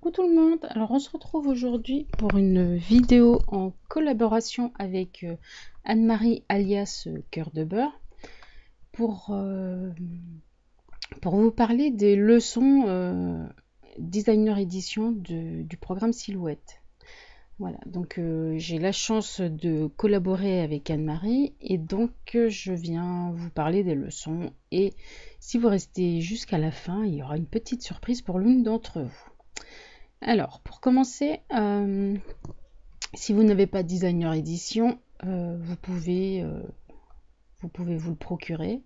Coucou tout le monde, alors on se retrouve aujourd'hui pour une vidéo en collaboration avec Anne-Marie alias Cœur de Beurre pour, euh, pour vous parler des leçons designer édition du programme Silhouette. Voilà, donc j'ai la chance de collaborer avec Anne-Marie et donc je viens vous parler des leçons et si vous restez jusqu'à la fin, il y aura une petite surprise pour l'une d'entre vous. Alors, pour commencer, si vous n'avez pas Designer Edition, vous pouvez vous le procurer.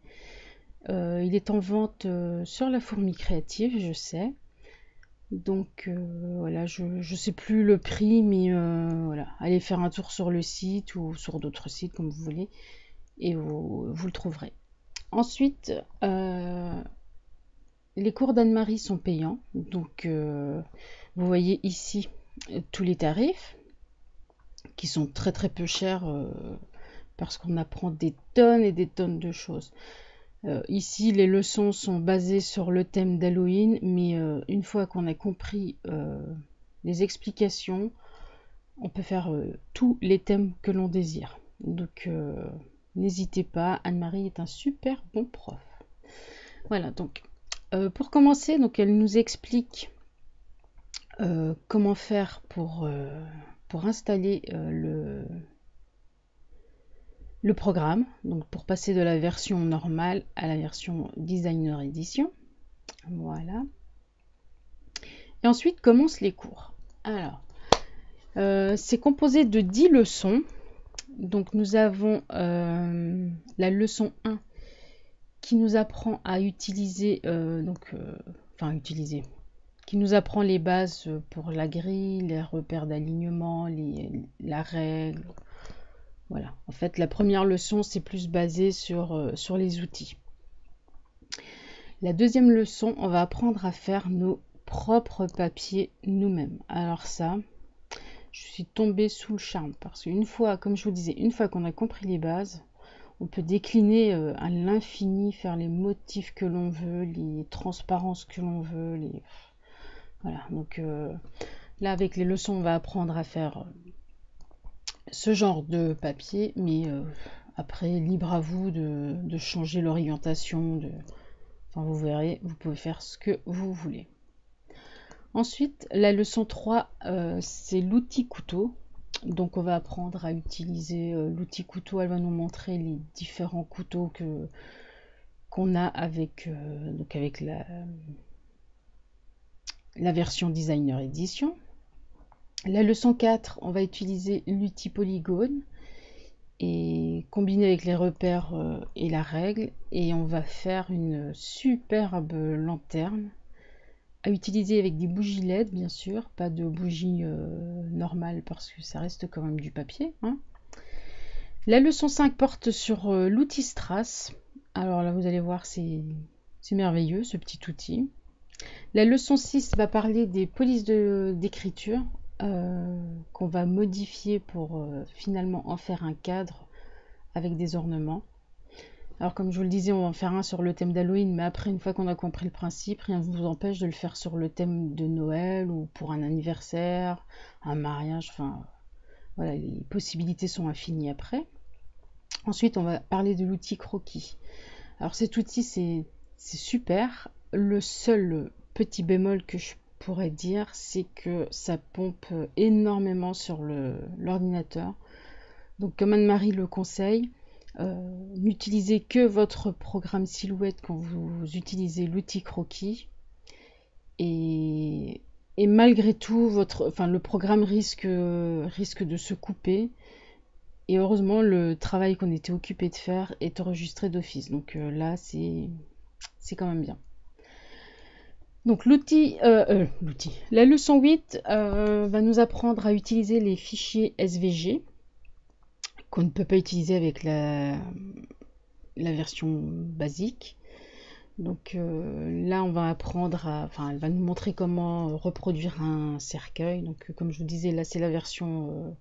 Il est en vente sur la Fourmi Créative, je sais. Donc voilà, je ne sais plus le prix, mais voilà, allez faire un tour sur le site ou sur d'autres sites comme vous voulez, et vous le trouverez. Ensuite, les cours d'Anne-Marie sont payants, donc vous voyez ici tous les tarifs qui sont très très peu chers parce qu'on apprend des tonnes et des tonnes de choses. Ici, les leçons sont basées sur le thème d'Halloween, mais une fois qu'on a compris les explications, on peut faire tous les thèmes que l'on désire. Donc, n'hésitez pas, Anne-Marie est un super bon prof. Voilà, donc, pour commencer, donc, elle nous explique comment faire pour installer le programme, donc pour passer de la version normale à la version Designer Edition. Voilà. Et ensuite commencent les cours. Alors, c'est composé de 10 leçons. Donc nous avons la leçon 1 qui nous apprend à utiliser, qui nous apprend les bases pour la grille, les repères d'alignement, la règle. Voilà, en fait la première leçon c'est plus basé sur les outils. La deuxième leçon, on va apprendre à faire nos propres papiers nous-mêmes. Alors ça, je suis tombée sous le charme parce qu'une fois, comme je vous disais, une fois qu'on a compris les bases, on peut décliner à l'infini, faire les motifs que l'on veut, les transparences que l'on veut. Voilà, donc là avec les leçons, on va apprendre à faire ce genre de papier, mais après, libre à vous de changer l'orientation. Enfin, vous verrez, vous pouvez faire ce que vous voulez. Ensuite, la leçon 3, c'est l'outil couteau. Donc, on va apprendre à utiliser l'outil couteau. Elle va nous montrer les différents couteaux qu'on a avec la version Designer Edition. La leçon 4, on va utiliser l'outil polygone et combiner avec les repères et la règle. Et on va faire une superbe lanterne à utiliser avec des bougies LED, bien sûr, pas de bougies normales parce que ça reste quand même du papier. Hein. La leçon 5 porte sur l'outil Strass. Alors là, vous allez voir, c'est merveilleux ce petit outil. La leçon 6 va parler des polices d'écriture qu'on va modifier pour finalement en faire un cadre avec des ornements. Alors comme je vous le disais, on va en faire un sur le thème d'Halloween, mais après, une fois qu'on a compris le principe, rien ne vous empêche de le faire sur le thème de Noël ou pour un anniversaire, un mariage, enfin voilà, les possibilités sont infinies après. Ensuite, on va parler de l'outil croquis. Alors cet outil, c'est super. Le seul petit bémol que je pourrais dire, c'est que ça pompe énormément sur l'ordinateur. Donc comme Anne-Marie le conseille, n'utilisez que votre programme Silhouette quand vous utilisez l'outil croquis. Et malgré tout, le programme risque de se couper. Et heureusement, le travail qu'on était occupé de faire est enregistré d'office. Donc là, c'est quand même bien. Donc la leçon 8 va nous apprendre à utiliser les fichiers SVG qu'on ne peut pas utiliser avec la version basique. Donc là, on va apprendre elle va nous montrer comment reproduire un cercueil. Donc comme je vous disais, là c'est la version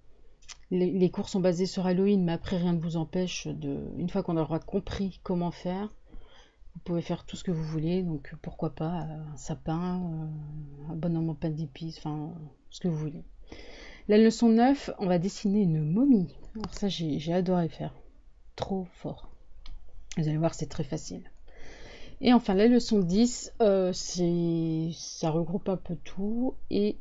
les cours sont basés sur Halloween, mais après rien ne vous empêche une fois qu'on aura compris comment faire, Vous pouvez faire tout ce que vous voulez, donc pourquoi pas un sapin, un bonhomme en pain d'épices, enfin ce que vous voulez. La leçon 9, on va dessiner une momie. Alors ça, j'ai adoré faire. Trop fort. Vous allez voir, c'est très facile. Et enfin, la leçon 10, ça regroupe un peu tout. Et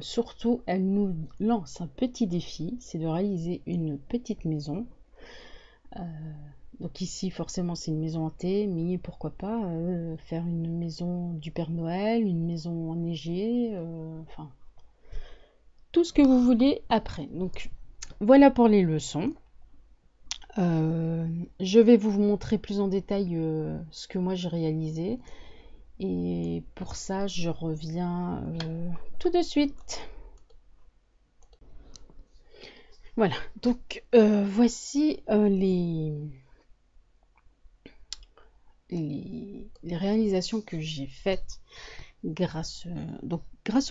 surtout, elle nous lance un petit défi, c'est de réaliser une petite maison. Donc ici, forcément, c'est une maison hantée, mais pourquoi pas faire une maison du Père Noël, une maison enneigée, enfin, tout ce que vous voulez après. Donc, voilà pour les leçons. Je vais vous montrer plus en détail ce que moi j'ai réalisé. Et pour ça, je reviens tout de suite. Voilà, donc voici les réalisations que j'ai faites grâce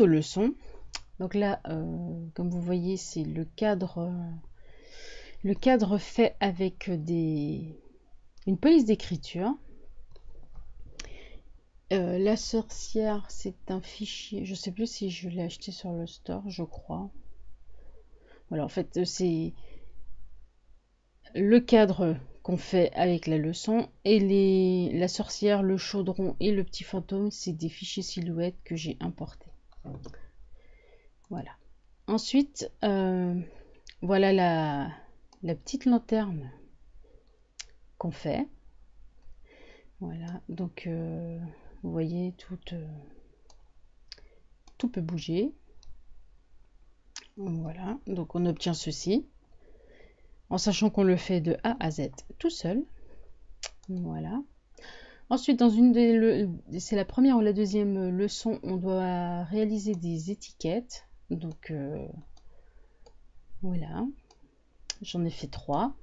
aux leçons. Donc là, comme vous voyez, c'est le cadre fait avec une police d'écriture. La sorcière, c'est un fichier. Je sais plus si je l'ai acheté sur le store, je crois. Voilà, en fait, c'est le cadre qu'on fait avec la leçon et la sorcière, le chaudron et le petit fantôme, c'est des fichiers silhouettes que j'ai importés. Voilà. Ensuite, voilà la petite lanterne qu'on fait. Voilà, donc vous voyez, tout peut bouger. Voilà, donc on obtient ceci, en sachant qu'on le fait de A à Z tout seul. Voilà. Ensuite, c'est la première ou la deuxième leçon, on doit réaliser des étiquettes. Donc voilà, j'en ai fait 3.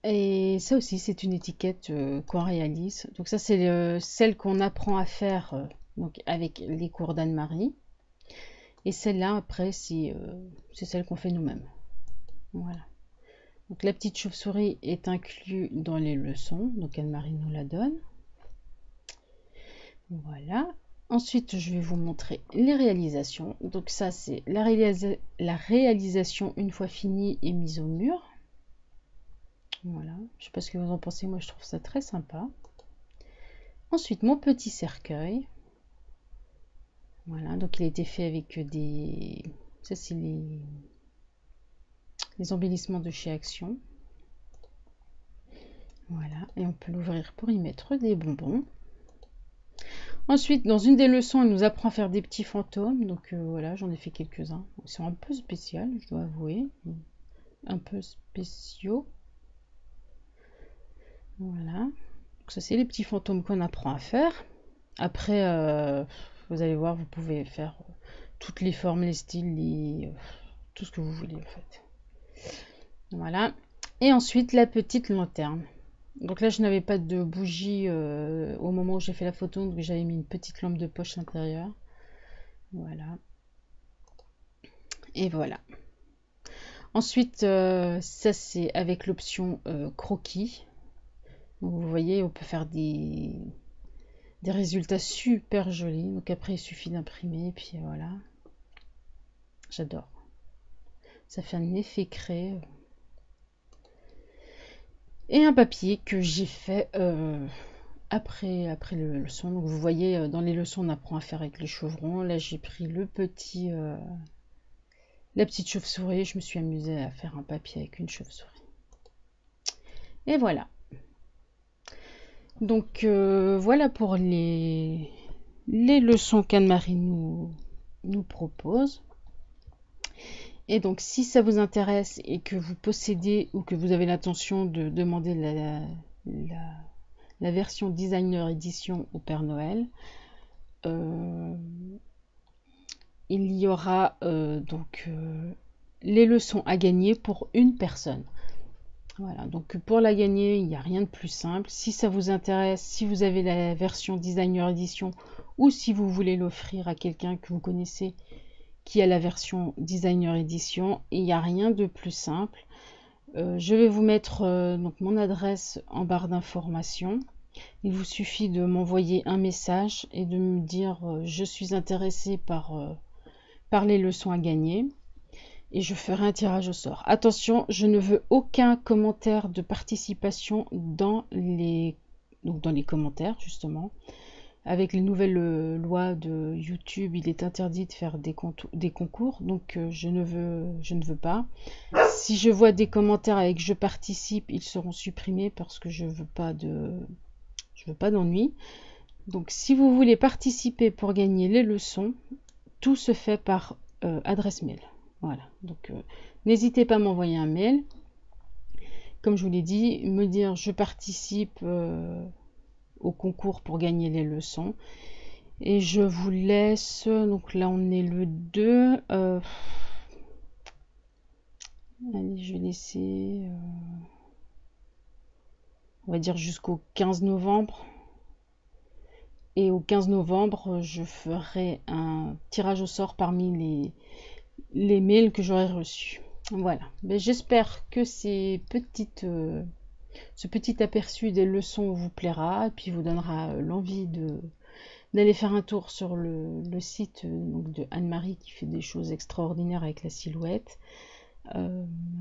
Et ça aussi, c'est une étiquette qu'on réalise. Donc ça, c'est celle qu'on apprend à faire donc avec les cours d'Anne-Marie. Et celle-là, après, c'est celle qu'on fait nous-mêmes. Voilà. Donc la petite chauve-souris est inclue dans les leçons. Donc Anne-Marie nous la donne. Voilà. Ensuite, je vais vous montrer les réalisations. Donc ça, c'est la réalisation une fois finie et mise au mur. Voilà. Je ne sais pas ce que vous en pensez. Moi, je trouve ça très sympa. Ensuite, mon petit cercueil. Voilà. Donc il a été fait avec des... Ça, c'est les embellissements de chez Action. Voilà. Et on peut l'ouvrir pour y mettre des bonbons. Ensuite, dans une des leçons, elle nous apprend à faire des petits fantômes. Donc voilà, j'en ai fait quelques-uns. Ils sont un peu spéciaux, je dois avouer. Un peu spéciaux. Voilà. Donc ça, c'est les petits fantômes qu'on apprend à faire. Après, vous allez voir, vous pouvez faire toutes les formes, les styles, tout ce que vous voulez en fait. Voilà. Et ensuite, la petite lanterne. Donc là, je n'avais pas de bougie au moment où j'ai fait la photo, donc j'avais mis une petite lampe de poche à l'intérieur. Voilà. Et voilà. Ensuite, ça c'est avec l'option croquis. Donc, vous voyez, on peut faire des résultats super jolis. Donc après, il suffit d'imprimer, et puis voilà. J'adore. Ça fait un effet craie. Et un papier que j'ai fait après le leçon. Donc vous voyez, dans les leçons, on apprend à faire avec les chevrons. Là, j'ai pris la petite chauve-souris. Je me suis amusée à faire un papier avec une chauve-souris. Et voilà. Donc voilà pour les leçons qu'Anne-Marie nous propose. Et donc si ça vous intéresse et que vous possédez ou que vous avez l'intention de demander la version designer édition au Père Noël, il y aura les leçons à gagner pour une personne. Voilà, donc pour la gagner, il n'y a rien de plus simple. Si ça vous intéresse, si vous avez la version designer édition ou si vous voulez l'offrir à quelqu'un que vous connaissez qui a la version designer édition, il n'y a rien de plus simple. Je vais vous mettre donc mon adresse en barre d'informations. Il vous suffit de m'envoyer un message et de me dire je suis intéressé par les leçons à gagner et je ferai un tirage au sort. Attention, je ne veux aucun commentaire de participation donc dans les commentaires justement. Avec les nouvelles lois de YouTube, il est interdit de faire des concours, donc je ne veux pas. Si je vois des commentaires avec je participe, ils seront supprimés parce que je veux pas d'ennui. Donc si vous voulez participer pour gagner les leçons, tout se fait par adresse mail. Voilà, donc n'hésitez pas à m'envoyer un mail. Comme je vous l'ai dit, me dire je participe au concours pour gagner les leçons. Et je vous laisse, donc là on est le 2. Allez, je vais laisser, on va dire jusqu'au 15 novembre. Et au 15 novembre, je ferai un tirage au sort parmi les mails que j'aurai reçus. Voilà. Ben, j'espère que ce petit aperçu des leçons vous plaira et puis vous donnera l'envie d'aller faire un tour sur le site donc de Anne-Marie qui fait des choses extraordinaires avec la silhouette.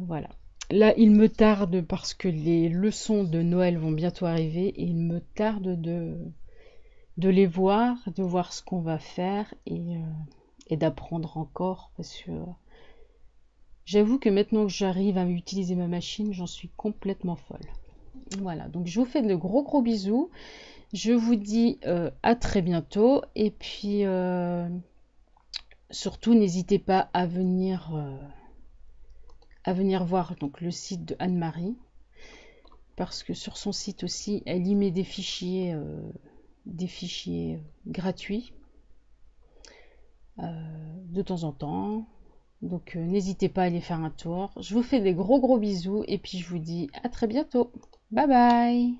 Voilà. Là, il me tarde parce que les leçons de Noël vont bientôt arriver et il me tarde de les voir, de voir ce qu'on va faire et d'apprendre encore parce que j'avoue que maintenant que j'arrive à utiliser ma machine, j'en suis complètement folle. Voilà, donc je vous fais de gros bisous. Je vous dis à très bientôt et puis surtout n'hésitez pas à venir voir donc le site de Anne-Marie parce que sur son site aussi elle y met des fichiers gratuits de temps en temps. Donc n'hésitez pas à aller faire un tour. Je vous fais des gros bisous et puis je vous dis à très bientôt. Bye bye.